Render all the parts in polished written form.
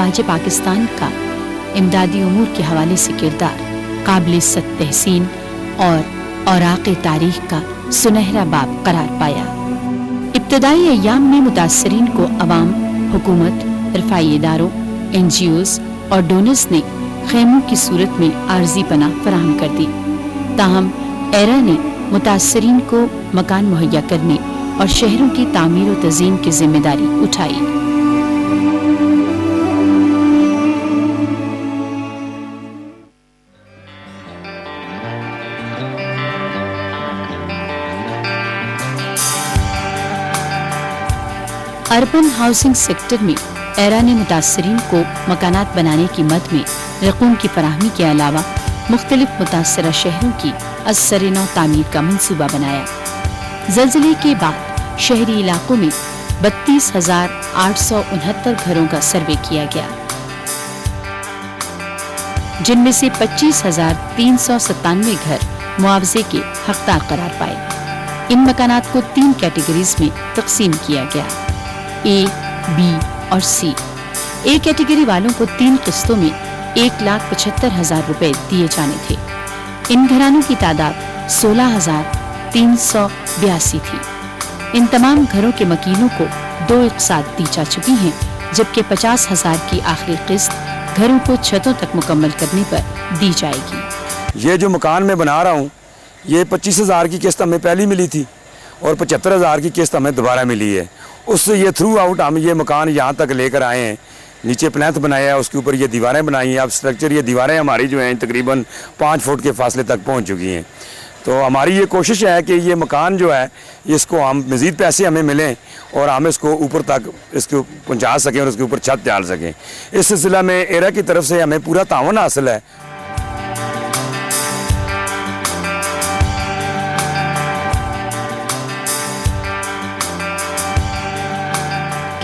अफवाज पाकिस्तान का इमदादी उमूर के हवाले से किरदार काबिल इज़्ज़त तहसीन और औराक़ तारीख़ का सुनहरा बाब करार पाया। इब्तदाई अय्याम में मुतासरीन को अवाम, हुकूमत, रफ़ाई इदारों, NGOs और डोनर्स ने खैमों की सूरत में आर्जी पनाह फराहम कर दी। ताहम एरा ने मुतासरीन को मकान मुहैया करने और शहरों की तामीर व तज़ीन की जिम्मेदारी उठाई। अर्बन हाउसिंग सेक्टर में एरा ने मुतासरीन को मकानात बनाने की मद में रकूम की फराहमी के अलावा मुख्तलिफ मुतासरा शहरों की असर-ए-नौ तामीर का मंसूबा बनाया। ज़लज़ले के बाद शहरी इलाकों में 32,869 घरों का सर्वे किया गया, जिनमें से 25,397 घर मुआवजे के हकदार करार पाए। इन मकानात को 3 कैटेगरीज में तकसीम किया गया, A, B और C। A कैटेगरी वालों को 3 किस्तों में 1,75,000 रुपए दिए जाने थे। इन घरानों की तादाद 16,382 थी। इन तमाम घरों के मकीनों को 2 इक़सात दी जा चुकी हैं, जबकि 50,000 की आखिरी किस्त घरों को छतों तक मुकम्मल करने पर दी जाएगी। ये जो मकान मैं बना रहा हूँ, ये 25,000 की किस्त हमें पहली मिली थी और 75,000 की किस्त हमें दोबारा मिली है। उससे ये थ्रू आउट हम ये मकान यहाँ तक लेकर आए हैं। नीचे प्लेंथ बनाया है, उसके ऊपर ये दीवारें बनाई हैं। अब स्ट्रक्चर ये दीवारें हमारी जो हैं तकरीबन 5 फुट के फासले तक पहुँच चुकी हैं। तो हमारी ये कोशिश है कि ये मकान जो है इसको हम मज़ीद पैसे हमें मिलें और हम इसको ऊपर तक इसको पहुँचा सकें और उसके ऊपर छत डाल सकें। इस सिलसिला में एरा की तरफ से हमें पूरा तावन हासिल है।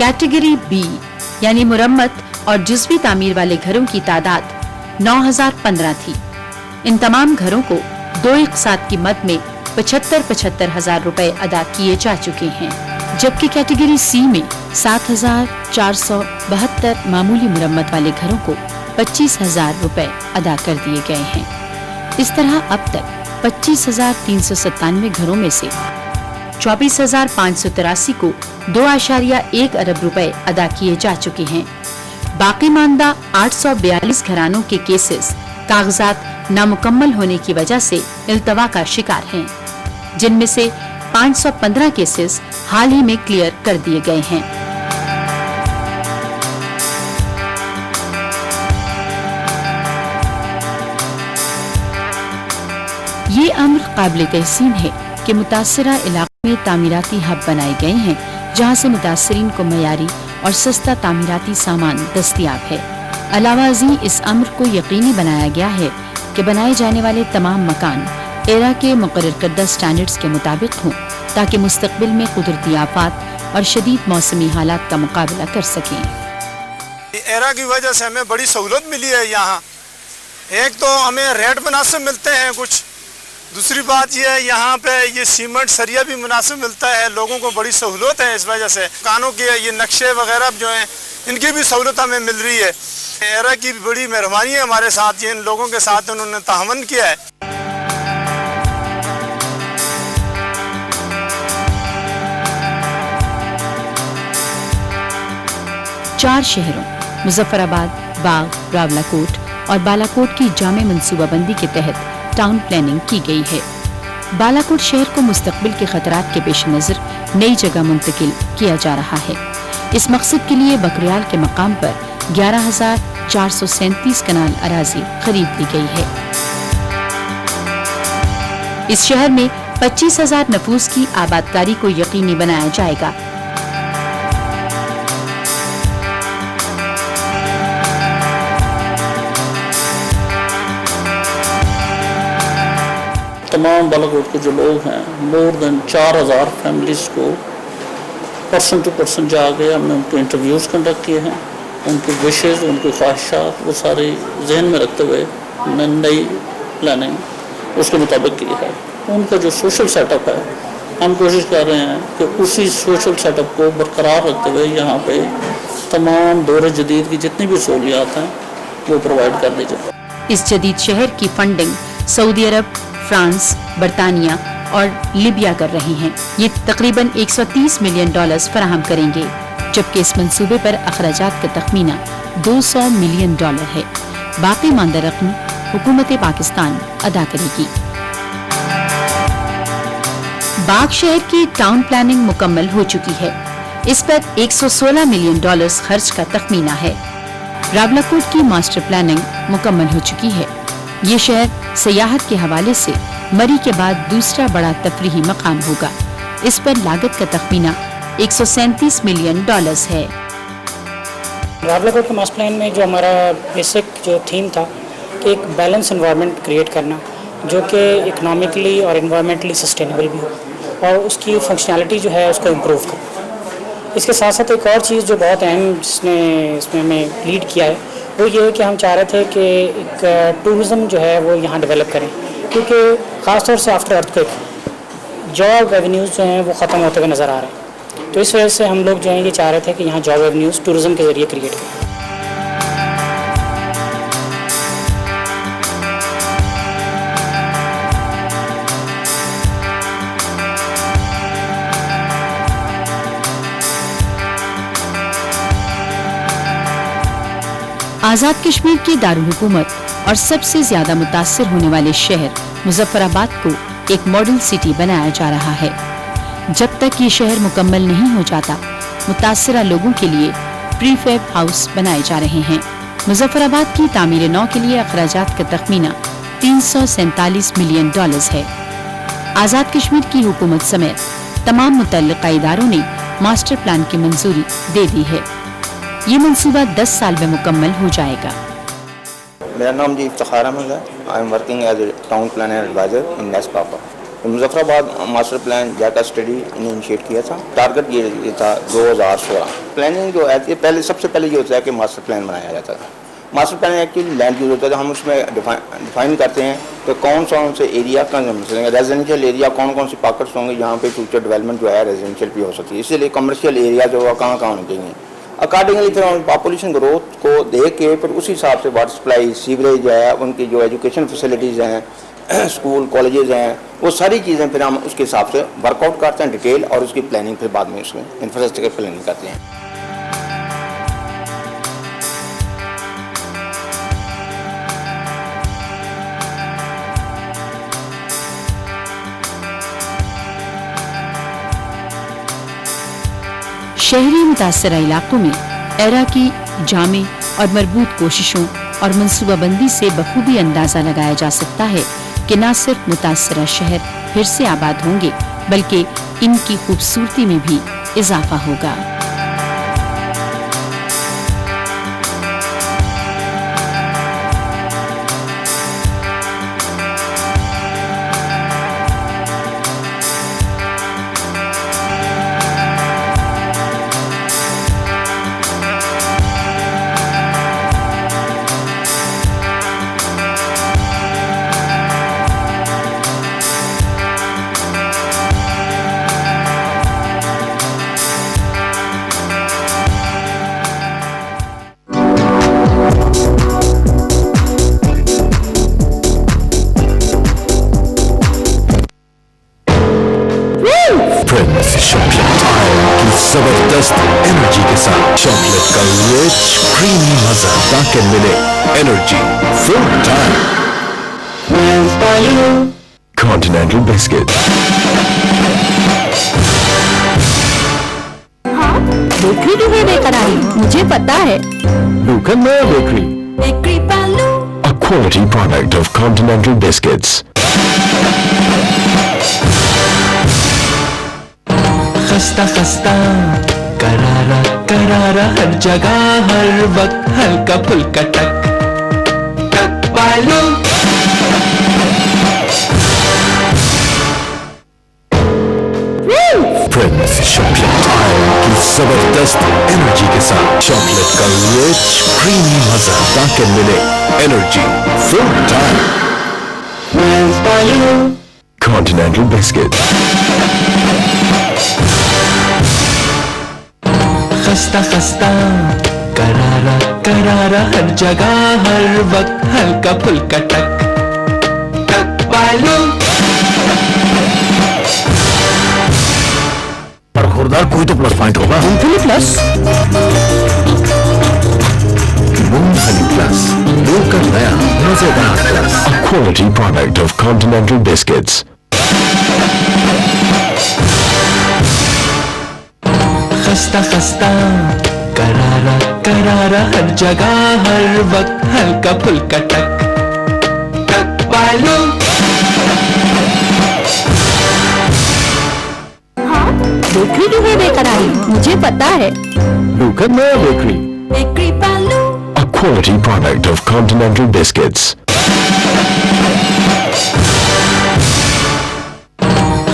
कैटेगरी B यानी मुरम्मत और जुज़वी तामीर वाले घरों की तादाद 9,015 थी। इन तमाम घरों को 2 इक़सात की मद में 75,000 रुपए अदा किए जा चुके हैं, जबकि कैटेगरी C में 7,472 मामूली मुरम्मत वाले घरों को 25,000 रुपए अदा कर दिए गए हैं। इस तरह अब तक 25,397 घरों में से 24,583 को 2.1 अरब रुपए अदा किए जा चुके हैं। बाकी मानदा 842 घरानों के केसेस कागजात नामुकम्मल होने की वजह से इल्तवा का शिकार हैं, जिनमें से 515 केसेस हाल ही में क्लियर कर दिए गए हैं। ये अम्र काबिल तहसीन है कि मुतासरा इलाकों में तामीराती हब बनाए गए हैं, जहां से मुतासरीन को मयारी और सस्ता तामीराती सामान दस्तयाब है। अलावा अज़ीं इस अम्र को यकीनी बनाया गया है कि बनाए जाने वाले तमाम मकान एरा के मुकर्रर करदा स्टैंडर्ड्स के मुताबिक हों, ताकि मुस्तक़बिल में कुदरती आफात और शदीद मौसमी हालात का मुकाबला कर सकें। एरा की वजह से हमें बड़ी सहूलत मिली है। यहाँ एक तो हमें रेट मुनासिब मिलते हैं कुछ, दूसरी बात यह है यहाँ पे ये सीमेंट सरिया भी मुनासिब मिलता है। लोगों को बड़ी सहूलत है इस वजह से। कानों के ये नक्शे वगैरह जो हैं इनकी भी सहूलत हमें मिल रही है। एरा की बड़ी मेहरबानी है हमारे साथ, ये इन लोगों के साथ उन्होंने ताहवन किया है। चार शहरों मुजफ्फराबाद, बाग, रावलाकोट और बालाकोट की जामे मनसूबाबंदी के तहत टाउन प्लानिंग की गई है। बालाकोट शहर को मुस्तकबिल के खतरात के पेश नज़र नई जगह मुंतकिल किया जा रहा है। इस मकसद के लिए बकरियाल के मकाम पर 11,437 कनाल अराजी खरीद ली गई है। इस शहर में 25,000 नफूस की आबादकारी को यकीनी बनाया जाएगा। तमाम बालाकोट के जो लोग हैं, मोर देन 4,000 फैमिलीज़ को पर्सन टू पर्सन जाके हमने उनके इंटरव्यूज़ कंडक्ट किए हैं। उनके विशेज़, उनकी ख्वाहिशात वो सारी जहन में रखते हुए हमने नई प्लानिंग उसके मुताबिक की है। उनका जो सोशल सेटअप है, हम कोशिश कर रहे हैं कि उसी सोशल सेटअप को बरकरार रखते हुए यहाँ पे तमाम दौर जदीद की जितनी भी सहूलियात हैं वो प्रोवाइड कर दी जाए। इस जदीद शहर की फंडिंग सऊदी अरब, फ्रांस, बरतानिया और लीबिया कर रही हैं। ये तकरीबन $130 मिलियन फराहम करेंगे, जबकि इस मंसूबे पर अखराजात का तखमीना $200 मिलियन है। बाकी मानदा रकम हुकूमत पाकिस्तान अदा करेगी। बाग शहर की टाउन प्लानिंग मुकम्मल हो चुकी है। इस पर $116 मिलियन खर्च का तखमीना है। रावलाकोट की मास्टर प्लानिंग मुकम्मल हो चुकी है। ये शहर सियाहत के हवाले से मरी के बाद दूसरा बड़ा तफरीही मकाम होगा। इस पर लागत का तखमीना $137 मिलियन है। रावलाकोट के मास्टर प्लान में जो हमारा बेसिक जो थीम था कि एक बैलेंस एनवायरनमेंट क्रिएट करना जो कि इकोनॉमिकली और एनवायरनमेंटली सस्टेनेबल भी हो और उसकी फंक्शनैलिटी जो है उसको इम्प्रूव करना। इसके साथ साथ एक और चीज़ जो बहुत अहम जिसने इसमें हमें लीड किया है वो ये है कि हम चाह रहे थे कि एक टूरिज़म जो है वो यहाँ डेवलप करें, क्योंकि ख़ास तौर से आफ्टर अर्थक्वेक जॉब रेवेन्यूज़ जो हैं वो ख़त्म होते हुए नज़र आ रहे हैं। तो इस वजह से हम लोग जो हैं ये चाह रहे थे कि यहाँ जॉब रेवेन्यूज़ टूरिज़म के ज़रिए क्रिएट करें। आज़ाद कश्मीर की दारुल हुकूमत और सबसे ज्यादा मुतासिर होने वाले शहर मुजफ्फराबाद को एक मॉडल सिटी बनाया जा रहा है। जब तक ये शहर मुकम्मल नहीं हो जाता, मुतासिरा लोगों के लिए प्रीफैब हाउस बनाए जा रहे हैं। मुजफ्फराबाद की तामीर नौ के लिए अखराजात का तखमीना $347 मिलियन है। आज़ाद कश्मीर की हुकूमत समेत तमाम मुतल्लिका इदारों ने मास्टर प्लान की मंजूरी दे दी है। ये मंसूबा 10 साल में मुकम्मल हो जाएगा। मेरा नाम जी इफ्तिखार अहमद है। I am working as a town planner adviser in नेस पापा। Muzaffarabad master plan JICA study ने इनिशिएट किया था। टारगेट ये था 2016। प्लानिंग जो है पहले सबसे पहले ये होता है कि मास्टर प्लान बनाया जाता था। Master plan actually land use होता है। हम उसमें डिफाइन करते हैं कि कौन से एरिया का रेजिडेंशियल एरिया कौन कौन सी पॉकेट्स होंगे जहाँ पे फ्यूचर डेवलपमेंट जो है रेजिडेंशियल भी हो सकती है। इसीलिए कमर्शियल एरिया जो है कहाँ कहाँ होने चाहिए। अकॉर्डिंगली फिर हम पॉपुलेशन ग्रोथ को देख के फिर उसी हिसाब से वाटर सप्लाई, सीवरेज है, उनकी जो एजुकेशन फैसिलिटीज़ हैं, स्कूल कॉलेजेस हैं, वो सारी चीज़ें फिर हम उसके हिसाब से वर्कआउट करते हैं डिटेल और उसकी प्लानिंग फिर बाद में उसमें इंफ्रास्ट्रक्चर प्लानिंग करते हैं। शहरी मुतासरा इलाकों में एरा की जामे और मजबूत कोशिशों और मनसूबाबंदी से बखूबी अंदाजा लगाया जा सकता है कि न सिर्फ मुतासरा शहर फिर से आबाद होंगे बल्कि इनकी खूबसूरती में भी इजाफा होगा। जबरदस्त एनर्जी के साथ चॉकलेट का रिच क्रीमी मजा ताकि मिले energy full time. Continental biscuit. हाँ, बेकरी की है बेकरारी, मुझे पता है। लूकन नया bakery, bakery Palu, a quality product of Continental Biscuits. खस्ता खस्ता करारा करारा हर जगह हर वक्त हल्का फुल्का टक टक पालू। Prince चॉकलेट की जबरदस्त एनर्जी के साथ चॉकलेट का रिच क्रीमी मजा ताकि मिले energy full time. Continental Biscuit। खस्ता खस्ता करारा करारा हर जगह हर वक्त हल्का फुल्का टक टक पालू पर खुरदार कोई तो प्लस पॉइंट होगा। मूंगफली प्लस, मूंगफली प्लस का नया मजेदार plus, a quality product of Continental Biscuits. खस्ता खस्ता करारा करारा हर जगह हर वक्त हल्का फुल्का टक टक पालू बेकरी की है बेकरारी, मुझे पता है। Luca Naya Bakery, bakery Palu. a quality product of Continental Biscuits.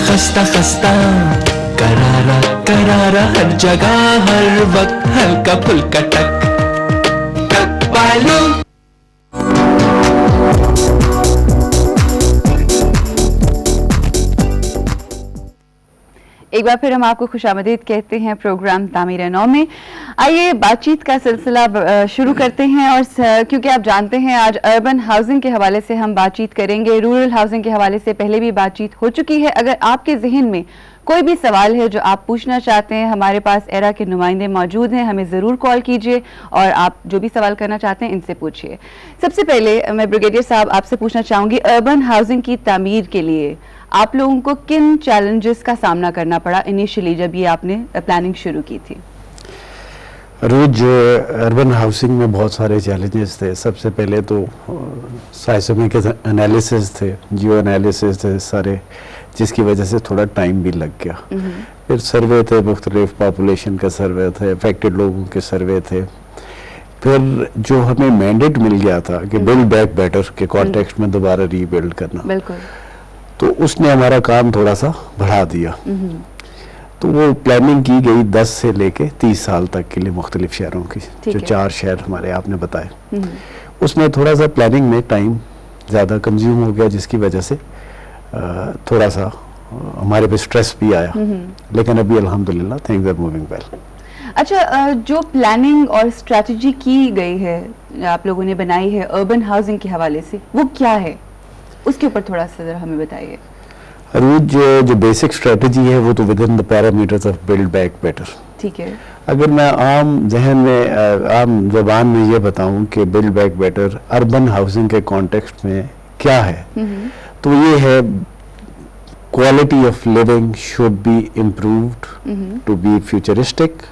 खस्ता खस्ता करारा करारा हर जगह हर वक्त हल्का फुल्का टक टक पालू एक बार फिर हम आपको खुशामदीद कहते हैं प्रोग्राम तामीर-ए-नौ में। आइए बातचीत का सिलसिला शुरू करते हैं और क्योंकि आप जानते हैं आज अर्बन हाउसिंग के हवाले से हम बातचीत करेंगे। रूरल हाउसिंग के हवाले से पहले भी बातचीत हो चुकी है। अगर आपके जहन में कोई भी सवाल है जो आप पूछना चाहते हैं, हमारे पास एरा के नुमाइंदे मौजूद हैं, हमें ज़रूर कॉल कीजिए और आप जो भी सवाल करना चाहते हैं इनसे पूछिए। सबसे पहले मैं ब्रिगेडियर साहब आपसे पूछना चाहूँगी, अर्बन हाउसिंग की तामीर के लिए आप लोगों को किन चैलेंजेस का सामना करना पड़ा इनिशियली जब ये आपने प्लानिंग शुरू की थी? रोज अर्बन हाउसिंग में बहुत सारे चैलेंजेस थे। सबसे पहले तो साइसमिक एनालिसिस थे, जियो एनालिसिस थे सारे, जिसकी वजह से थोड़ा टाइम भी लग गया। फिर सर्वे थे, मुख्तलिफ पॉपुलेशन का सर्वे थे, अफेक्टेड लोगों के सर्वे थे। फिर जो हमें मैंडेट मिल गया था कि बिल्ड बैक बेटर के कॉन्टेक्स्ट में दोबारा रीबिल्ड करना, बिल्कुल, तो उसने हमारा काम थोड़ा सा बढ़ा दिया। तो वो प्लानिंग की गई 10 से लेके 30 साल तक के लिए मुख्तलिफ शहरों की, जो 4 शहर हमारे आपने बताए। उसमें थोड़ा सा प्लानिंग में टाइम ज़्यादा कंज्यूम हो गया, जिसकी वजह से थोड़ा सा हमारे पे स्ट्रेस भी आया, लेकिन अभी अल्हम्दुलिल्लाह थिंग्स आर मूविंग वेल। अच्छा, जो प्लानिंग और स्ट्रेटजी की गई है, आप लोगों ने बनाई है अर्बन हाउसिंग के हवाले से, वो क्या है? उसके ऊपर थोड़ा सा जरा हमें बताइए। रोज जो बेसिक स्ट्रेटजी है वो तो with in the parameters of build back better. ठीक है। अगर मैं आम जहन में आम ज़बान में ये बताऊं कि build back better urban housing के कॉन्टेक्स्ट में क्या है, तो ये है quality of living should be improved, to be futuristic,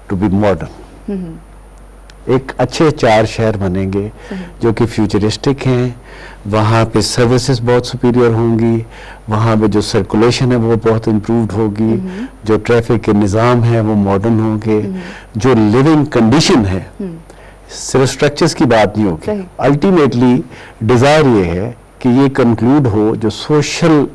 to be modern. एक अच्छे 4 शहर बनेंगे जो कि फ्यूचरिस्टिक हैं, वहाँ पे सर्विसेज बहुत सुपीरियर होंगी, वहाँ पे जो सर्कुलेशन है वो बहुत इम्प्रूव्ड होगी, जो ट्रैफिक के निज़ाम है वो मॉडर्न होंगे, जो लिविंग कंडीशन है, सिर्फ स्ट्रक्चर्स की बात नहीं होगी, अल्टीमेटली डिज़ायर ये है कि ये कंक्लूड हो, जो सोशल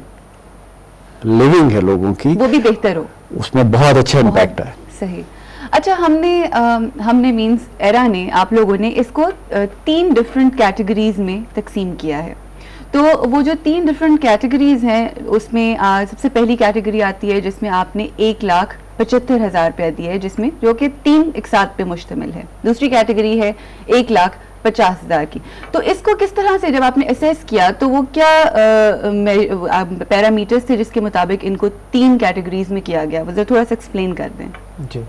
लिविंग है लोगों की वो भी बेहतर हो, उसमें बहुत अच्छा इम्पैक्ट है। सही। अच्छा, हमने मींस एरा ने, आप लोगों ने इसको 3 डिफरेंट कैटेगरीज में तकसीम किया है। तो वो जो 3 डिफरेंट कैटेगरीज हैं उसमें सबसे पहली कैटेगरी आती है जिसमें आपने 1,75,000 रुपया दिया है, जिसमें जो कि 3 इकसात पे मुश्तमिल है। दूसरी कैटेगरी है 1,50,000 की। तो इसको किस तरह से जब आपने असेस किया तो वो क्या पैरामीटर्स थे जिसके मुताबिक इनको 3 कैटेगरीज में किया गया? वो थोड़ा सा एक्सप्लेन कर दें। जी।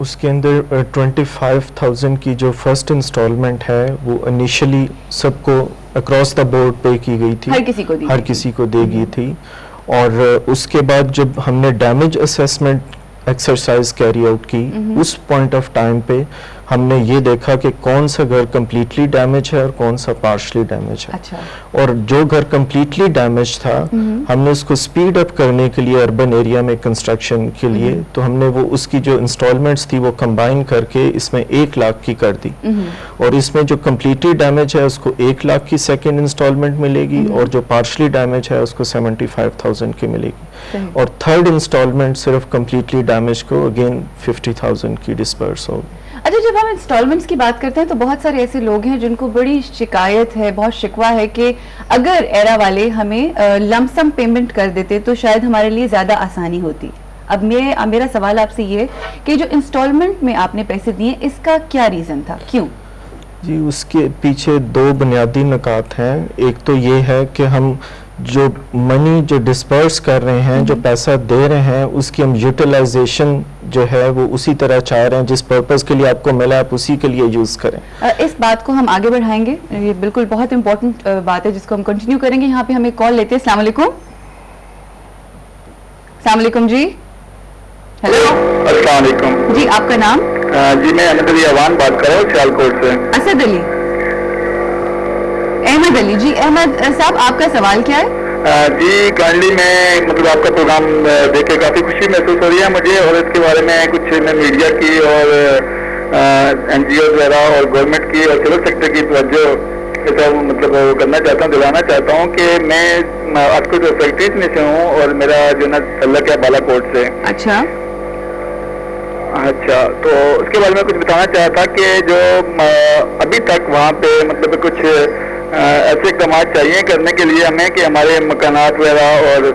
उसके अंदर 25,000 की जो फर्स्ट इंस्टॉलमेंट है वो इनिशियली सबको अक्रॉस द बोर्ड पे की गई थी, हर किसी को दी गई थी। और उसके बाद जब हमने damage assessment exercise carry out की, उस पॉइंट ऑफ टाइम पे हमने ये देखा कि कौन सा घर कम्प्लीटली डैमेज है और कौन सा पार्शली डैमेज है। अच्छा। और जो घर कम्प्लीटली डैमेज था हमने उसको स्पीड अप करने के लिए अर्बन एरिया में कंस्ट्रक्शन के लिए, तो हमने वो उसकी जो इंस्टॉलमेंट्स थी वो कंबाइन करके इसमें 1 लाख की कर दी। और इसमें जो कम्प्लीटली डैमेज है उसको 1 लाख की सेकेंड इंस्टॉलमेंट मिलेगी और जो पार्शली डैमेज है उसको 75,000 की मिलेगी। और थर्ड इंस्टॉलमेंट सिर्फ कम्प्लीटली डैमेज को अगेन 50,000 की डिस्पर्स होगी। अच्छा, जब हम इंस्टॉलमेंट्स की बात करते हैं तो बहुत सारे ऐसे लोग हैं जिनको बड़ी शिकायत है, बहुत शिकवा है कि अगर एरा वाले हमें लमसम पेमेंट कर देते तो शायद हमारे लिए ज़्यादा आसानी होती। اب میرا سوال آپ سے یہ کہ جو انسٹالمنٹ میں آپ نے پیسے دیے اس کا کیا ریزن تھا, کیوں؟ جی اس کے پیچھے دو بنیادی نکات ہیں. ایک تو یہ ہے کہ ہم جو منی جو ڈسپرس کر رہے ہیں, جو پیسہ دے رہے ہیں, اس کی ہم یوٹیلائزیشن جو ہے وہ اسی طرح چاہ رہے ہیں, جس پرپز کے لیے آپ کو ملا آپ اسی کے لیے یوز کریں. اس بات کو ہم آگے بڑھائیں گے, یہ بالکل بہت امپورٹنٹ بات ہے جس کو ہم کنٹینیو کریں گے. یہاں پہ ہم ایک کال لیتے ہیں. السلام علیکم. السلام علیکم جی. ہیلو السلام علیکم جی, آپ کا نام؟ جی میں احمد علی اوان بات کر رہا ہوں سیالکوٹ سے. اسد علی, احمد علی جی. احمد صاحب آپ کا سوال کیا ہے؟ جی کائنڈلی میں مطلب آپ کا پروگرام دیکھ کے کافی خوشی محسوس ہو رہی ہے مجھے, اور اس کے بارے میں کچھ میں میڈیا کی اور این جی او وغیرہ اور گورنمنٹ کی اور سول سیکٹر کی توجہ مطلب کرنا چاہتا ہوں, دلانا چاہتا ہوں کہ میں آپ کو جو فیکٹریز میں سے ہوں اور میرا جو نا تعلق ہے بالا کوٹ سے. اچھا تو اس کے بارے میں کچھ بتانا چاہتا تھا کہ جو ابھی تک وہاں پہ مطلب کچھ ایسے اقدامات چاہیے کرنے کے لیے ہمیں کہ ہمارے مکانات وغیرہ اور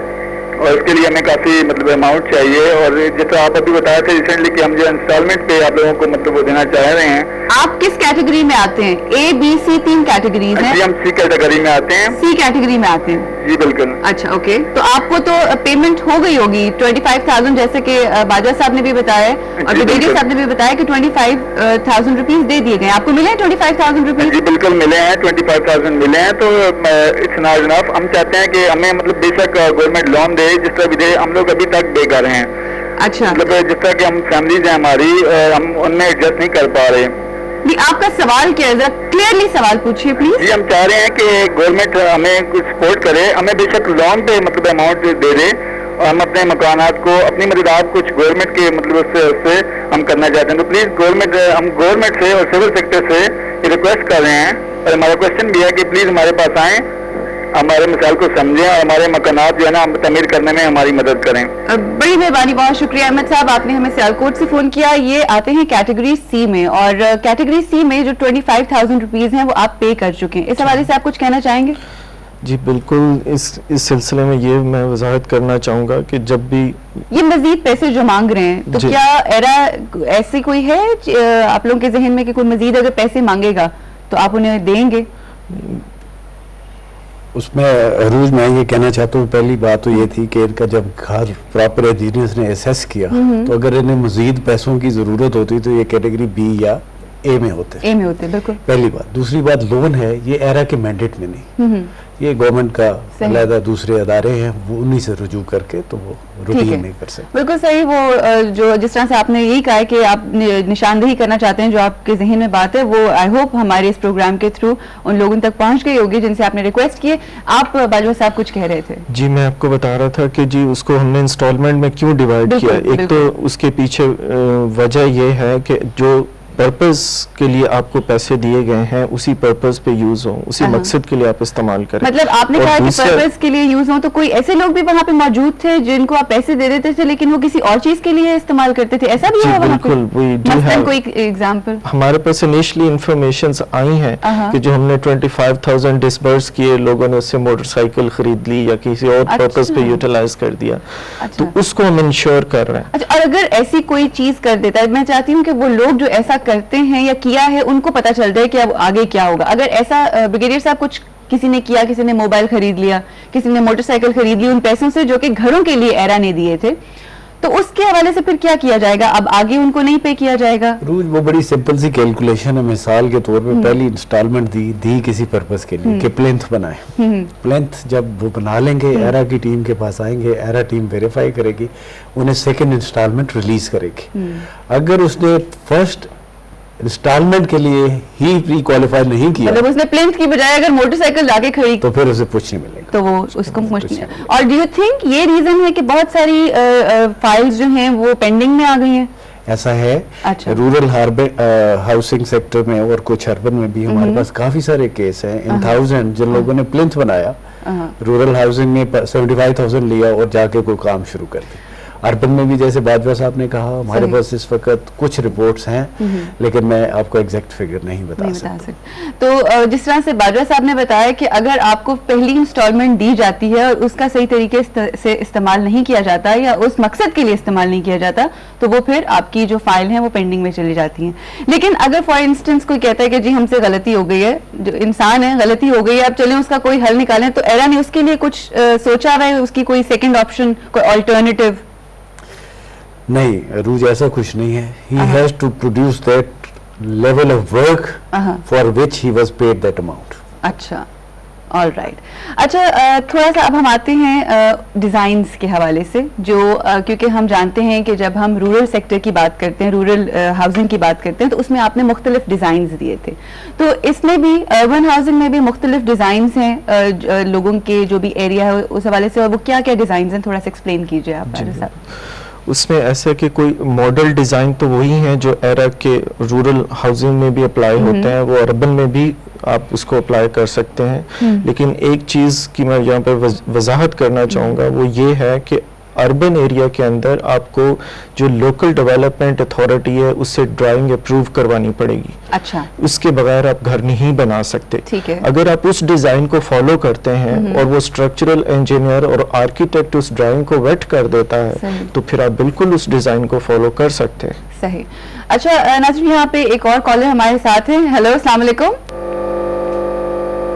اس کے لیے ہمیں کافی مطلب اماؤنٹ چاہیے, اور جیسے آپ ابھی بتایا تھے ریسنٹلی کہ ہم جو انسٹالمنٹ پہ آپ لوگوں کو مطلب وہ دینا چاہ رہے ہیں. آپ کس کیٹیگری میں آتے ہیں؟ اے بی سی 3 کیٹیگریز ہیں. جی ہم سی کیٹیگری میں آتے ہیں. سی کیٹیگری میں آتے ہیں جی بالکل. اچھا اوکے, تو آپ کو تو پیمنٹ ہو گئی ہوگی 25,000 جیسے کہ باجوہ صاحب نے بھی بتایا اور بریگیڈیئر صاحب نے بھی بتایا کہ 25,000 روپیز دے دیے گئے. آپ کو ملے ہیں 25,000 روپیز؟ جی بالکل ملے ہیں, 25,000 ملے ہیں. تو اٹس ناٹ انف. ہم چاہتے ہیں کہ ہمیں مطلب بے شک گورنمنٹ لون دے جس طرح بھی دے, ہم لوگ ابھی تک بے گھر ہیں. اچھا مطلب جس طرح کہ ہم فیملیز ہیں ہماری, ہم ان میں ایڈجسٹ نہیں کر پا رہے. جی آپ کا سوال کیا ہے, ذرا کلیئرلی سوال پوچھیے پلیز. جی ہم چاہ رہے ہیں کہ گورنمنٹ ہمیں کچھ سپورٹ کرے, ہمیں بے شک لون پہ مطلب اماؤنٹ دے دے, اور ہم اپنے مکانات کو اپنی مدد کچھ گورنمنٹ کے مطلب اس سے ہم کرنا چاہتے ہیں. تو پلیز گورنمنٹ, ہم گورنمنٹ سے اور سول سیکٹر سے یہ ریکویسٹ کر رہے ہیں, اور ہمارا کوشچن بھی ہے کہ پلیز ہمارے پاس آئیں, ہمارے مسائل کو سمجھیں اور ہمارے مکانات جو ہے نا تعمیر کرنے میں ہماری مدد کریں. بڑی مہربانی, بہت شکریہ احمد صاحب, آپ نے ہمیں سیالکوٹ سے فون کیا. یہ آتے ہیں کیٹیگری سی میں, اور کیٹیگری سی میں جو 25,000 روپیز ہیں وہ آپ پے کر چکے ہیں. اس حوالے سے آپ کچھ کہنا چاہیں گے؟ جی بالکل, اس سلسلے میں یہ میں وضاحت کرنا چاہوں گا کہ جب بھی یہ مزید پیسے جو مانگ رہے ہیں, تو کیا ایرا ایسی کوئی ہے آپ لوگوں کے ذہن میں کہ کوئی مزید اگر پیسے مانگے گا تو آپ انہیں دیں گے؟ اس میں عروج میں یہ کہنا چاہتا ہوں, پہلی بات تو یہ تھی کہ ان کا جب گھر پراپر انجینئرز نے اسیس کیا تو اگر انہیں مزید پیسوں کی ضرورت ہوتی تو یہ کیٹیگری بی یا اے میں ہوتے. بالکل پہلی بات. دوسری بات, لون ہے یہ ایرا کے مینڈیٹ میں نہیں, یہ گورنمنٹ کا علیحدہ دوسرے ادارے ہیں, وہ انہی سے رجوع کر کے تو وہ روٹین نہیں کر سکتے. بالکل صحیح. وہ جو جس طرح سے آپ نے یہی کہا ہے کہ آپ نشاندہی کرنا چاہتے ہیں, جو آپ کے ذہن میں بات ہے, وہ آئی ہوپ ہمارے اس پروگرام کے تھرو ان لوگوں تک پہنچ گئی ہوگی جن سے آپ نے ریکویسٹ کیے. آپ باجوہ صاحب کچھ کہہ رہے تھے. جی میں آپ کو بتا رہا تھا کہ جی اس کو ہم نے انسٹالمنٹ میں کیوں ڈیوائیڈ کیا. ایک تو اس کے پیچھے وجہ یہ ہے کہ جو پرپز کے لیے آپ کو پیسے دیے گئے ہیں اسی پرپز پہ یوز ہوں, اسی مقصد کے لیے آپ استعمال کریں. مطلب آپ نے کہا کہ پرپز کے لیے یوز ہوں, تو کوئی ایسے لوگ بھی وہاں پہ موجود تھے جن کو آپ پیسے دے دیتے تھے لیکن وہ کسی اور چیز کے لیے استعمال کرتے تھے, ایسا بھی ہے وہاں پہ؟ مثلاً کوئی ایگزامپل ہمارے پاس انیشلی انفارمیشنز آئی ہیں کہ جو ہم نے 25,000 ڈسبرس کیے, لوگوں نے اس سے موٹر سائیکل خرید لی یا کسی اور پرپز پہ یوٹیلائز کر دیا, تو اس کو ہم انشور کر رہے ہیں. اور اگر ایسی کوئی چیز کر دیتا ہے, میں چاہتی ہوں کہ وہ لوگ جو ایسا کرتے ہیں یا کیا ہے ان کو پتا چل جائے کہ اب آگے کیا ہوگا. اگر ایسا بریگیڈیئر صاحب کچھ کسی نے کیا, کسی نے موبائل خرید لیا, کسی نے موٹر سائیکل خرید لی ان پیسوں سے جو کہ گھروں کے لیے ایرا نے دیے تھے, تو اس کے حوالے سے پھر کیا کیا جائے گا؟ اب آگے ان کو نہیں پے کیا جائے گا؟ روز وہ بڑی سمپل سی کیلکولیشن ہے. مثال کے طور پہ پہلی انسٹالمنٹ دی کسی پرپز کے لیے کہ پلینتھ بنائے. پلینتھ جب وہ بنا لیں گے, ایرا کی ٹیم کے پاس آئیں گے, ایرا ٹیم ویریفائی کرے گی, انہیں سیکنڈ انسٹالمنٹ ریلیز کرے گی. اگر اس نے فرسٹ انسٹالمنٹ کے لیے ہی پری کوالیفائی نہیں کیا, مطلب اس نے پلینتھ کی بجائے اگر موٹر سائیکل جا کے خرید, تو پھر اسے کچھ نہیں ملے گا, تو وہ اس کو کچھ نہیں. اور ڈو یو تھنک یہ ریزن ہے کہ بہت ساری فائلز جو ہیں وہ پینڈنگ میں آ گئی ہیں؟ ایسا ہے. رورل ہاؤسنگ سیکٹر میں اور کچھ اربن میں بھی ہمارے پاس کافی سارے کیس ہیں. ان 1000 جن لوگوں نے پلینتھ بنایا, رورل ہاؤسنگ میں 75,000 لیا اور جا کے کوئی کام شروع کر دیا, अर्बन में भी जैसे बाजवा साहब ने कहा, हमारे पास इस वक्त कुछ रिपोर्ट्स हैं, लेकिन मैं आपको एग्जैक्ट फिगर नहीं बता सकता। तो जिस तरह से बाजवा साहब ने बताया कि अगर आपको पहली इंस्टॉलमेंट दी जाती है और उसका सही तरीके से इस्तेमाल नहीं किया जाता या उस मकसद के लिए इस्तेमाल नहीं किया जाता, तो वो फिर आपकी जो फाइल है वो पेंडिंग में चली जाती हैं। लेकिन अगर फॉर इंस्टेंस कोई कहता है कि जी हमसे गलती हो गई है, जो इंसान है गलती हो गई है, अब चलें उसका कोई हल निकालें, तो एरा ने उसके लिए कुछ सोचा हुआ है, उसकी कोई सेकंड ऑप्शन, कोई अल्टरनेटिव? नहीं रूज, ऐसा कुछ नहीं है। He has to produce that level of work for which he was paid that amount. अच्छा, ऑल राइट। अच्छा, थोड़ा सा अब हम आते हैं डिज़ाइंस के हवाले से, जो क्योंकि हम जानते हैं कि जब हम रूरल सेक्टर की बात करते हैं, रूरल हाउसिंग की बात करते हैं, तो उसमें आपने मुख्तलिफ डिज़ाइंस दिए थे। तो इसमें भी अर्बन हाउसिंग में भी मुख्तलिफ डिज़ाइंस हैं लोगों के जो भी एरिया है उस हवाले से, और वो क्या क्या डिज़ाइंस हैं, थोड़ा सा एक्सप्लेन कीजिए आप साहब। उसमें ऐसे कि कोई मॉडल डिज़ाइन तो वही हैं जो एरा के रूरल हाउसिंग में भी अप्लाई होते हैं, वो अर्बन में भी आप उसको अप्लाई कर सकते हैं। लेकिन एक चीज़ की मैं यहाँ पर वजाहत करना चाहूँगा, वो ये है कि अर्बन एरिया के अंदर आपको जो लोकल डेवलपमेंट अथॉरिटी है उससे ड्राइंग अप्रूव करवानी पड़ेगी। अच्छा, उसके बगैर आप घर नहीं बना सकते। ठीक है। अगर आप उस डिज़ाइन को फॉलो करते हैं और वो स्ट्रक्चरल इंजीनियर और आर्किटेक्ट उस ड्राइंग को वेट कर देता है, तो फिर आप बिल्कुल उस डिज़ाइन को फॉलो कर सकते हैं। सही। अच्छा नाज़रीन, यहाँ पे एक और कॉलर हमारे साथ है। हेलो, अस्सलाम वालेकुम।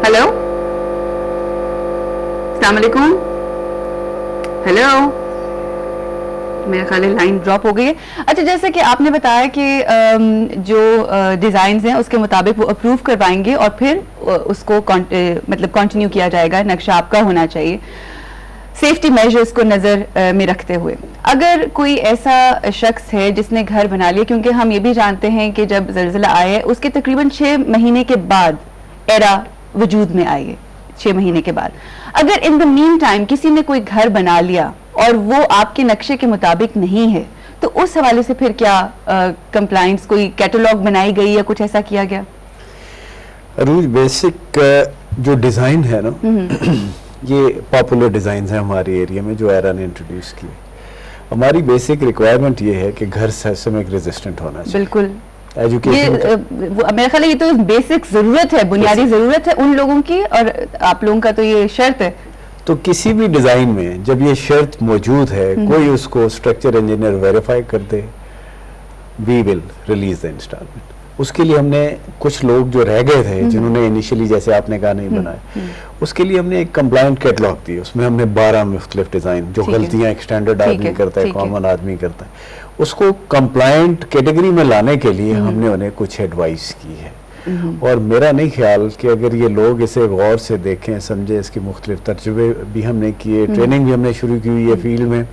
हेलो, अस्सलाम वालेकुम। हेलो, मेरे ख्याल लाइन ड्रॉप हो गई है। अच्छा, जैसे कि आपने बताया कि जो डिज़ाइंस हैं उसके मुताबिक वो अप्रूव करवाएंगे और फिर उसको मतलब कंटिन्यू किया जाएगा, नक्शा आपका होना चाहिए सेफ्टी मेजर्स को नज़र में रखते हुए। अगर कोई ऐसा शख्स है जिसने घर बना लिया, क्योंकि हम ये भी जानते हैं कि जब ज़लज़ला आया उसके तकरीबन 6 महीने के बाद एरा वजूद में आई है, 6 महीने के बाद। अगर इन द मीन टाइम किसी ने कोई घर बना लिया और वो आपके नक्शे के मुताबिक नहीं है, तो उस हवाले से फिर क्या कंप्लाइंस, कोई कैटलॉग बनाई गई या कुछ ऐसा किया गया? रूज, बेसिक जो डिज़ाइन है ना, ये पॉपुलर डिज़ाइन है हमारे एरिया में जो एरा ने इंट्रोड्यूस किए। हमारी बेसिक रिक्वायरमेंट ये है कि घर सेस्मिक रेजिस्टेंट होना चाहिए। बिल्कुल, एजुकेशन मेरे ख्याल ये तो बेसिक ज़रूरत है, बुनियादी ज़रूरत है उन लोगों की, और आप लोगों का तो ये शर्त है। तो किसी भी डिज़ाइन में जब ये शर्त मौजूद है, कोई उसको स्ट्रक्चर इंजीनियर वेरीफाई कर दे, we will release the installment. उसके लिए हमने कुछ लोग जो रह गए थे जिन्होंने इनिशियली जैसे आपने कहा नहीं बनाए, उसके लिए हमने एक कंप्लाइंट कैटलॉग दी। उसमें हमने 12 मुख्तलिफ डिज़ाइन, जो गलतियाँ एक स्टैंडर्ड आदमी करता है, कॉमन आदमी करता है, उसको कंप्लाइंट कैटेगरी में लाने के लिए हमने उन्हें कुछ एडवाइस की है। और मेरा नहीं ख्याल कि अगर ये लोग इसे गौर से देखें, समझे, इसके मुख्तलिफ तजुर्बे भी हमने किए, ट्रेनिंग भी हमने शुरू की हुई है फील्ड में,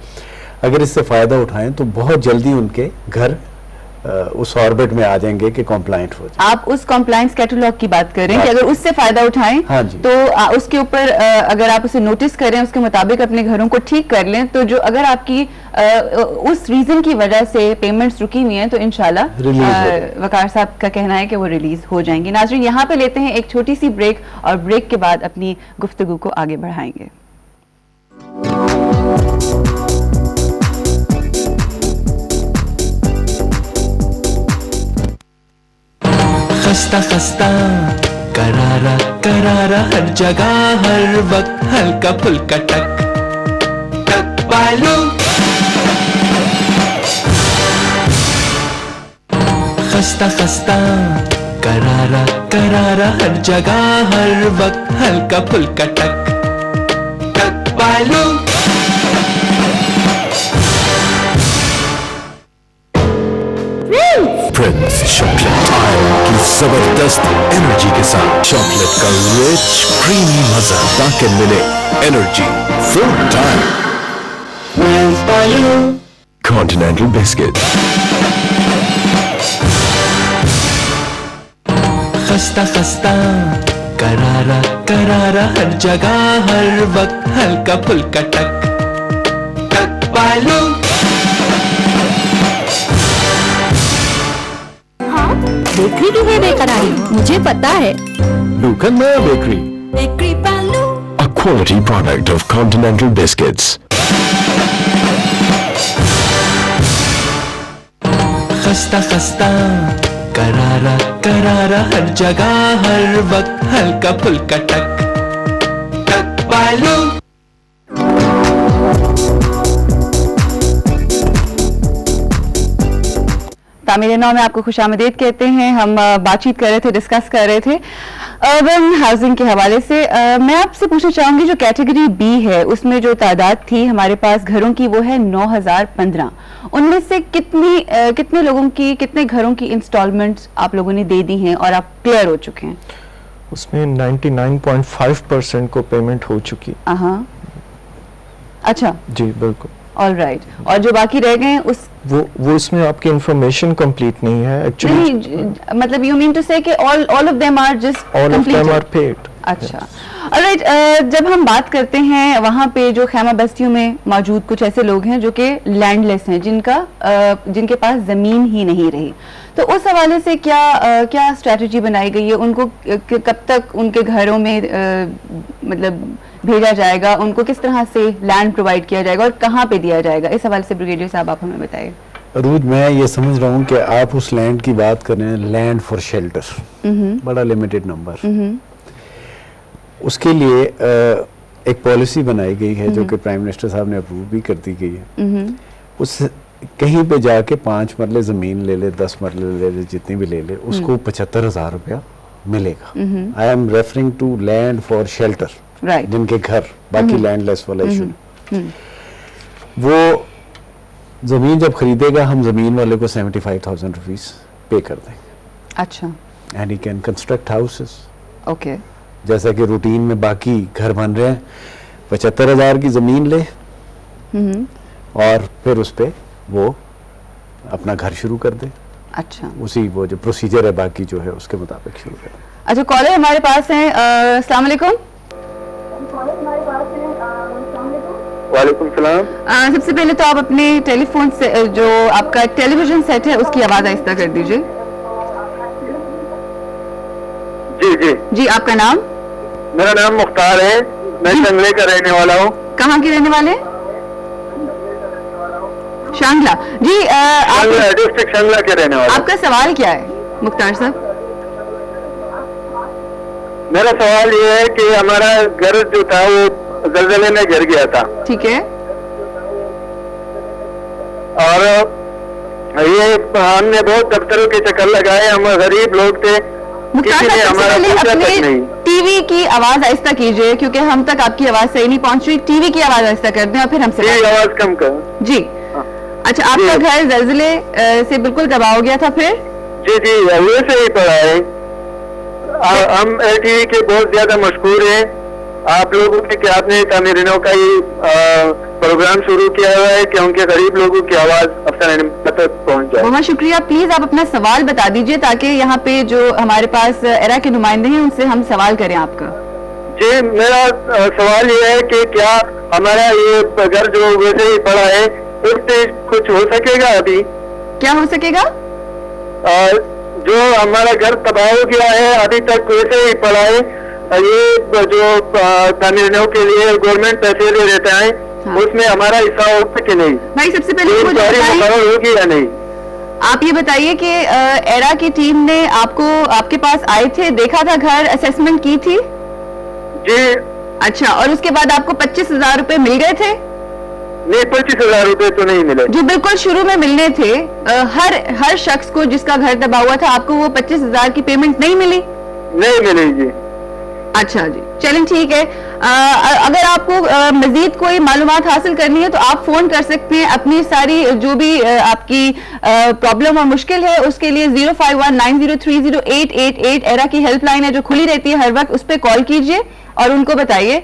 अगर इससे फ़ायदा उठाएं तो बहुत जल्दी उनके घर उस ऑर्बिट में आ जाएंगे कि कॉम्प्लाइंट हो जाए। आप उस कॉम्प्लाइंस कैटलॉग की बात कर रहे हैं कि अगर उससे फायदा उठाएं, हाँ जी, तो उसके ऊपर अगर आप उसे नोटिस करें, उसके मुताबिक अपने घरों को ठीक कर लें, तो जो अगर आपकी उस रीजन की वजह से पेमेंट्स रुकी हुई हैं तो इंशाल्लाह वकार साहब का कहना है कि वो रिलीज हो जाएंगी। नाज़रीन, यहाँ पे लेते हैं एक छोटी सी ब्रेक, और ब्रेक के बाद अपनी गुफ्तगू को आगे बढ़ाएंगे। खस्ता खस्ता करारा करारा, हर जगह हर वक्त हल्का फुल्का टक टक पालू। खस्ता खस्ता करारा करारा, हर जगह हर वक्त हल्का फुल्का टक टक पालू। प्रिंस चॉकलेट आयरन की जबरदस्त एनर्जी के साथ, चॉकलेट का रिच क्रीमी मजा, ताकि मिले energy full time. Continental biscuit. खस्ता खस्ता करारा करारा, हर जगह हर वक्त हल्का फुल्का टक टक पालू। बेकरी की है बेकरारी, मुझे पता है। Lucan Bakery, bakery Palu, a quality product of Continental Biscuits. खस्ता खस्ता, करारा करारा हर जगह हर वक्त, हल्का फुल्का टक टक पालू। तामीर नौ में आपको खुशामदीद कहते हैं। हम बातचीत कर रहे थे, डिस्कस कर रहे थे अर्बन हाउसिंग के हवाले से। मैं आपसे पूछना चाहूंगी, जो कैटेगरी बी है उसमें जो तादाद थी हमारे पास घरों की वो है 9015। उनमें से कितने लोगों की, कितने घरों की इंस्टॉलमेंट्स आप लोगों ने दे दी हैं और आप क्लियर हो चुके हैं? उसमें 99.5% को पेमेंट हो चुकी। अच्छा जी बिल्कुल। All right. और जो बाकी रह गए हैं वो इसमें आपकी इंफॉर्मेशन कंप्लीट नहीं है एक्चुअली। नहीं, मतलब यू मीन टू से कि all of them are just all of them are paid. अच्छा ऑलराइट। जब हम बात करते हैं वहाँ पे जो खैमा बस्तियों में मौजूद कुछ ऐसे लोग हैं जो कि लैंडलेस हैं, जिनके पास ज़मीन ही नहीं रही, तो उस हवाले से क्या स्ट्रेटजी बनाई गई है? उनको कब तक उनके घरों में मतलब भेजा जाएगा? उनको किस तरह से लैंड प्रोवाइड किया जाएगा और कहाँ पे दिया जाएगा? इस हवाले से ब्रिगेडियर साहब आप हमें बताइए। रूज, मैं ये समझ रहा हूँ कि आप उस लैंड की बात कर रहे हैं, लैंड फॉर शेल्टर, बड़ा लिमिटेड नंबर। उसके लिए एक पॉलिसी बनाई गई है जो कि प्राइम मिनिस्टर साहब ने अप्रूव भी कर दी गई है। उस कहीं पे जाके 5 मरले ज़मीन ले ले, 10 मरले ले ले, जितनी भी ले ले, उसको 75,000 रुपया मिलेगा। I am referring to land for shelter, जिनके घर, बाकी लैंडलेस वाला इशू नहीं। वो ज़मीन जब खरीदेगा, हम ज़मीन वाले को 75,000 रुपीज़ पे कर देंगे। अच्छा। And he can construct houses. Okay. जैसा कि रूटीन में बाकी घर बन रहे हैं, 75,000 की ज़मीन ले और फिर उस पे वो अपना घर शुरू कर दे। अच्छा। उसी वो जो प्रोसीजर है बाकी जो है उसके मुताबिक शुरू कर दे। अच्छा, कॉलर हमारे पास हैं। अस्सलाम वालेकुम। वालेकुम सलाम। सबसे पहले तो आप अपने टेलीफोन से जो आपका टेलीविजन सेट है उसकी आवाज आहिस्ता कर दीजिए। जी जी जी। आपका नाम? मेरा नाम मुख्तार है, मैं शंगले का रहने वाला हूँ। कहाँ के रहने वाले? शांगला। जी डिस्ट्रिक्ट शांगला के रहने वाला। आपका सवाल क्या है मुख्तार साहब? मेरा सवाल ये है कि हमारा घर जो था वो ज़लज़ले में गिर गया था। ठीक है। और ये हमने बहुत दफ्तरों के चक्कर लगाए, हम गरीब लोग थे, किसी ने हमारा पूछा तक नहीं। टीवी की आवाज आहिस्ता कीजिए क्योंकि हम तक आपकी आवाज सही नहीं पहुंच रही। टीवी की आवाज आहिस्ता कर दें और फिर हमसे आवाज कम कर। जी। अच्छा, आपका घर ज़लज़ले से बिल्कुल तबाह हो गया था फिर? जी जी, वैसे ही पड़ा है। हम LTV के बहुत ज्यादा मशहूर हैं आप लोगों के कि आपने तामीरिनों का ही प्रोग्राम शुरू किया हुआ है कि उनके गरीब लोगों की आवाज अफसरान तक पहुंच जाए। बहुत शुक्रिया। प्लीज आप अपना सवाल बता दीजिए ताकि यहाँ पे जो हमारे पास एरा के नुमाइंदे हैं उनसे हम सवाल करें आपका। जी, मेरा सवाल ये है कि क्या हमारा ये घर जो वैसे ही पड़ा है उससे कुछ हो सकेगा? अभी क्या हो सकेगा? जो हमारा घर तबाह हो गया है अभी तक वैसे ही पड़ा है, ये जो तामीरों के लिए गवर्नमेंट पैसे दे देता है, उसमें हमारा हिस्सा होगा कि नहीं? भाई सबसे पहले होगी या नहीं, आप ये बताइए कि एरा की टीम ने आपके पास आए थे, देखा था घर, असेसमेंट की थी? जी। अच्छा, और उसके बाद आपको 25,000 रुपए मिल गए थे? नहीं, 25,000 रुपए तो नहीं मिले। जो बिल्कुल शुरू में मिलने थे हर शख्स को जिसका घर दबा हुआ था, आपको वो 25,000 की पेमेंट नहीं मिली? नहीं मिली जी। अच्छा जी, चलें ठीक है। अगर आपको मजीद कोई मालूमात हासिल करनी है तो आप फोन कर सकते हैं। अपनी सारी जो भी आपकी प्रॉब्लम और मुश्किल है उसके लिए 0519030888 एरा की हेल्पलाइन है जो खुली रहती है हर वक्त, उस पर कॉल कीजिए और उनको बताइए।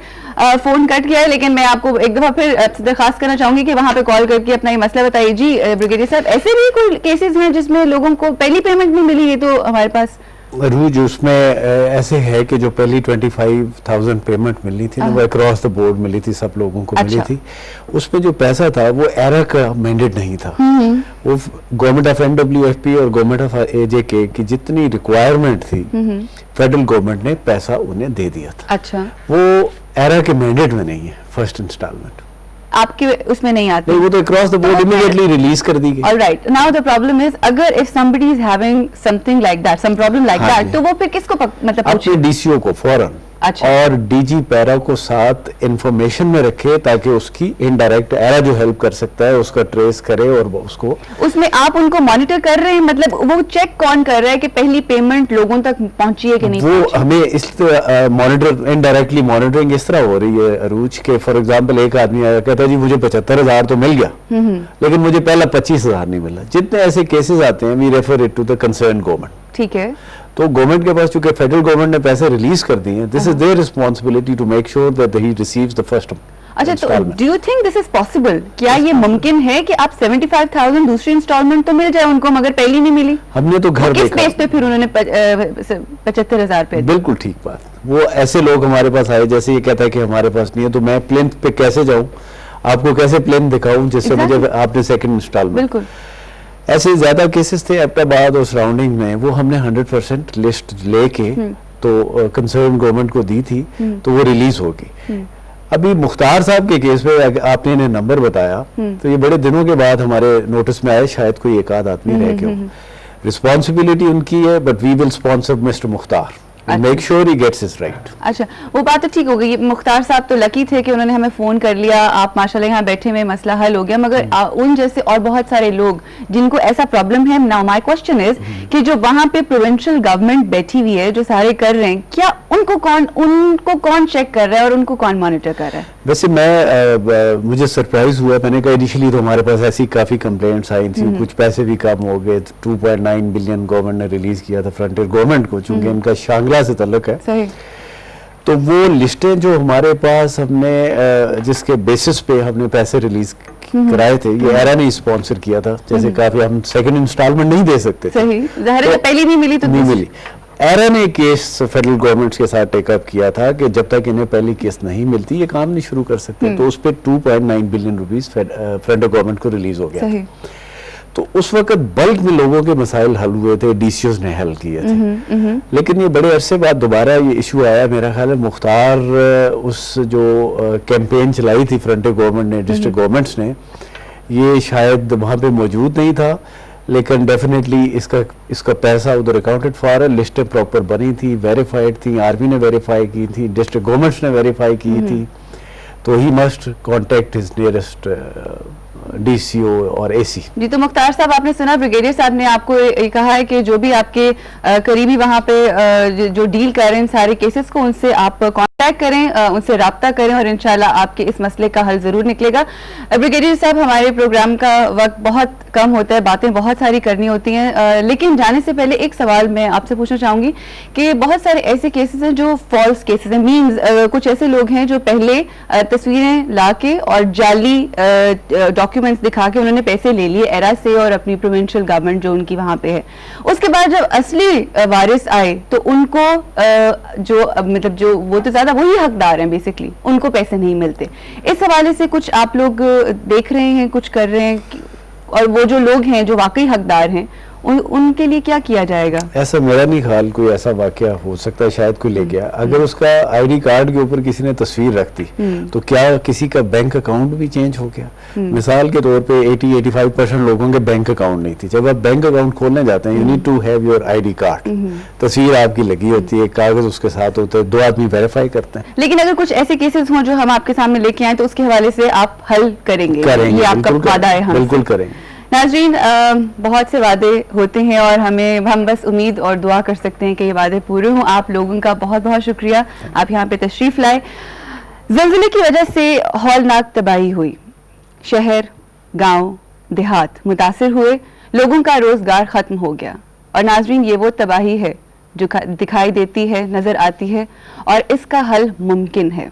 फोन कट गया है लेकिन मैं आपको एक दफा फिर दरखास्त करना चाहूंगी कि वहां पे कॉल करके अपना ये मसला बताइए। जी ब्रिगेडियर साहब, ऐसे भी कोई केसेस हैं जिसमें लोगों को पहली पेमेंट नहीं मिली? है तो हमारे पास रूज उसमें ऐसे है कि जो पहली 25,000 पेमेंट मिलनी थी ना, वो अक्रॉस द बोर्ड मिली थी, सब लोगों को मिली थी। उसमें जो पैसा था वो एरा का मैंडेट नहीं था, वो गवर्नमेंट ऑफ NWFP और गवर्नमेंट ऑफ AJK की जितनी रिक्वायरमेंट थी फेडरल गवर्नमेंट ने पैसा उन्हें दे दिया था। अच्छा, वो एरा के मैंडेट में नहीं है फर्स्ट इंस्टॉलमेंट। آپ کے اس میں نہیں آتی, وہ تو across the board immediately release کر دی گئی. Alright, now the problem is اگر if somebody is having something like that, some problem like that, تو وہ پھر کس کو مطلب اپنے ڈی سی او کو فوراً اور ڈی جی پیرا کو ساتھ انفارمیشن میں رکھے تاکہ اس کی انڈائریکٹ ایرا جو ہیلپ کر سکتا ہے اس کا ٹریس کرے اور اس کو اس میں آپ ان کو مانیٹر کر رہے ہیں, مطلب وہ چیک کون کر رہا ہے کہ پہلی پیمنٹ لوگوں تک پہنچی ہے کہ نہیں پہنچی؟ وہ ہمیں اس مانیٹر انڈائریکٹلی مانیٹرنگ اس طرح ہو رہی ہے عروج کہ فار ایگزامپل ایک آدمی آیا کہتا ہے جی مجھے 75,000 تو مل گیا لیکن مجھے پہلا 25,000 نہیں ملا. جتنے ایسے کیسز آتے ہیں we refer it to the concern government. ٹھیک ہے, تو گورنمنٹ کے پاس چونکہ فیڈرل گورنمنٹ نے پیسے ریلیز کر دیے ہیں, this is their responsibility to make sure that he receives the first. اچھا, تو do you think this is possible, کیا یہ ممکن ہے کہ آپ 75,000 دوسری انسٹالمنٹ تو مل جائے ان کو مگر پہلی نہیں ملی؟ ہم نے تو گھر کس بیس پہ پھر انہوں نے 75,000 پہ؟ بالکل ٹھیک بات. وہ ایسے لوگ ہمارے پاس آئے جیسے یہ کہتا ہے کہ ہمارے پاس نہیں ہے, تو میں پلین پہ کیسے جاؤں, آپ کو کیسے پلین دکھاؤں جس سے مجھے آپ نے سیکنڈ انسٹالمنٹ. بالکل ایسے زیادہ کیسز تھے ایبٹ آباد اور سراؤنڈنگ میں, وہ ہم نے 100% لسٹ لے کے تو کنسرن گورنمنٹ کو دی تھی تو وہ ریلیز ہوگی. ابھی مختار صاحب کے کیس پہ آپ نے انہیں نمبر بتایا تو یہ بڑے دنوں کے بعد ہمارے نوٹس میں آئے, شاید کوئی ایک آدھ آدمی رہ کے ہو. رسپانسبلٹی ان کی ہے but we will sponsor mister Mukhtar. Make sure he gets his right. اچھا, وہ بات تو ٹھیک ہو گئی. مختار صاحب تو لکی تھے کہ انہوں نے ہمیں فون کر لیا, آپ ماشاءاللہ یہاں بیٹھے میں مسئلہ حل ہو گیا, مگر ان جیسے اور بہت سارے لوگ جن کو ایسا پرابلم ہے. Now my question is کہ جو وہاں پہ پروونشل گورنمنٹ بیٹھی ہوئی ہے جو سارے کر رہے ہیں, کیا ان کو کون چیک کر رہا ہے اور ان کو کون مانیٹر کر رہا ہے؟ ویسے مجھے سرپرائز ہوا, میں نے کہا انیشلی تو ہمارے پاس ایسی کافی کمپلینٹس آئی تھیں, کچھ پیسے بھی کم ہو گئے. 2.9 بلین گورنمنٹ نے ریلیز کیا تھا فرنٹیئر گورنمنٹ کو, چونکہ ان کا شانگلہ سے تعلق ہے. تو وہ لسٹیں جو ہمارے پاس ہم نے جس کے بیسس پہ ہم نے پیسے ریلیز کرائے تھے, یہ ایرا نے اسپانسر کیا تھا. جیسے کافی ہم سیکنڈ انسٹالمنٹ نہیں دے سکتے تھے, پہلی نہیں ملی تو نہیں ملی. ایرا نے کیس فیڈرل گورنمنٹ کے ساتھ ٹیک اپ کیا تھا کہ جب تک انہیں پہلی کیس نہیں ملتی یہ کام نہیں شروع کر سکتے. تو اس پہ 2.9 بلین روپیز فیڈرل گورنمنٹ کو ریلیز ہو گیا. تو اس وقت بلک میں لوگوں کے مسائل حل ہوئے تھے, ڈی سی اوز نے حل کیے تھے. لیکن یہ بڑے عرصے بعد دوبارہ یہ ایشو آیا. میرا خیال ہے مختار اس جو کیمپین چلائی تھی فرنٹیئر گورنمنٹ نے, ڈسٹرکٹ گورنمنٹس نے, یہ شاید وہاں پہ موجود نہیں تھا, لیکن ڈیفینیٹلی اس کا پیسہ ادھر اکاؤنٹڈ فار ہے. لسٹیں پراپر بنی تھی, ویریفائڈ تھیں, آرمی نے ویریفائی کی تھی, ڈسٹرکٹ گورنمنٹس نے ویریفائی کی تھی. تو he must contact his nearest D C O اور اے سی. جی, تو مختار صاحب آپ نے سنا بریگیڈیئر صاحب نے آپ کو یہ کہا ہے کہ جو بھی آپ کے قریبی وہاں پہ جو ڈیل کر رہے ہیں سارے کیسز کو, ان سے آپ کانٹیکٹ کریں, ان سے رابطہ کریں اور انشاءاللہ آپ کے اس مسئلے کا حل ضرور نکلے گا. بریگیڈیئر صاحب, ہمارے پروگرام کا وقت بہت کم ہوتا ہے, باتیں بہت ساری کرنی ہوتی ہیں, لیکن جانے سے پہلے ایک سوال میں آپ سے پوچھنا چاہوں گی کہ بہت سارے ایسے کیسز ہیں جو فالس کیسز ہیں, مینز کچھ ایسے لوگ ہیں جو پہلے تصویریں لا کے اور جعلی ڈاکیومنٹس دکھا کے انہوں نے پیسے لے لیے ایرا سے اور اپنی پروونشل گورنمنٹ جو ان کی وہاں پہ ہے. اس کے بعد جب اصلی وارث آئے تو ان کو جو وہ تو زیادہ وہی حقدار ہیں بیسکلی, ان کو پیسے نہیں ملتے. اس حوالے سے کچھ آپ لوگ دیکھ رہے ہیں, کچھ کر رہے ہیں, اور وہ جو لوگ ہیں جو واقعی حقدار ہیں ان کے لیے کیا کیا جائے گا؟ ایسا میرا نہیں خیال کوئی ایسا واقعہ ہو سکتا ہے, شاید کوئی لے گیا. اگر اس کا آئی ڈی کارڈ کے اوپر کسی نے تصویر رکھ دی تو کیا کسی کا بینک اکاؤنٹ بھی چینج ہو گیا؟ مثال کے طور پہ 80-85% لوگوں کے بینک اکاؤنٹ نہیں تھی. جب آپ بینک اکاؤنٹ کھولنے جاتے ہیں, you need to have your I D card, تصویر آپ کی لگی ہوتی ہے, ایک کاغذ اس کے ساتھ ہوتا ہے, 2 آدمی ویریفائی کرتے ہیں. لیکن اگر کچھ ایسے کیسز ہوں جو ہم آپ کے سامنے لے کے آئیں تو اس کے حوالے سے آپ حل کریں گے, یہ آپ کا وعدہ ہے؟ بالکل کریں گے. ناظرین, بہت سے وعدے ہوتے ہیں اور ہم بس امید اور دعا کر سکتے ہیں کہ یہ وعدے پورے ہوں. آپ لوگوں کا بہت بہت شکریہ, آپ یہاں پہ تشریف لائے. زلزلے کی وجہ سے ہولناک تباہی ہوئی, شہر, گاؤں, دیہات متاثر ہوئے, لوگوں کا روزگار ختم ہو گیا. اور ناظرین, یہ وہ تباہی ہے جو دکھائی دیتی ہے, نظر آتی ہے, اور اس کا حل ممکن ہے.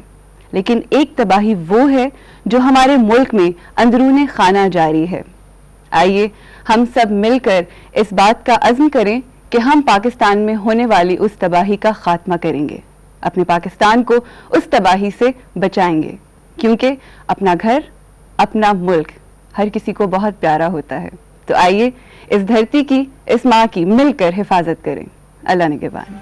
لیکن ایک تباہی وہ ہے جو ہمارے ملک میں اندرون خانہ جاری ہے. آئیے ہم سب مل کر اس بات کا عزم کریں کہ ہم پاکستان میں ہونے والی اس تباہی کا خاتمہ کریں گے, اپنے پاکستان کو اس تباہی سے بچائیں گے, کیونکہ اپنا گھر, اپنا ملک ہر کسی کو بہت پیارا ہوتا ہے. تو آئیے اس دھرتی کی, اس ماں کی مل کر حفاظت کریں. اللہ نگہبان.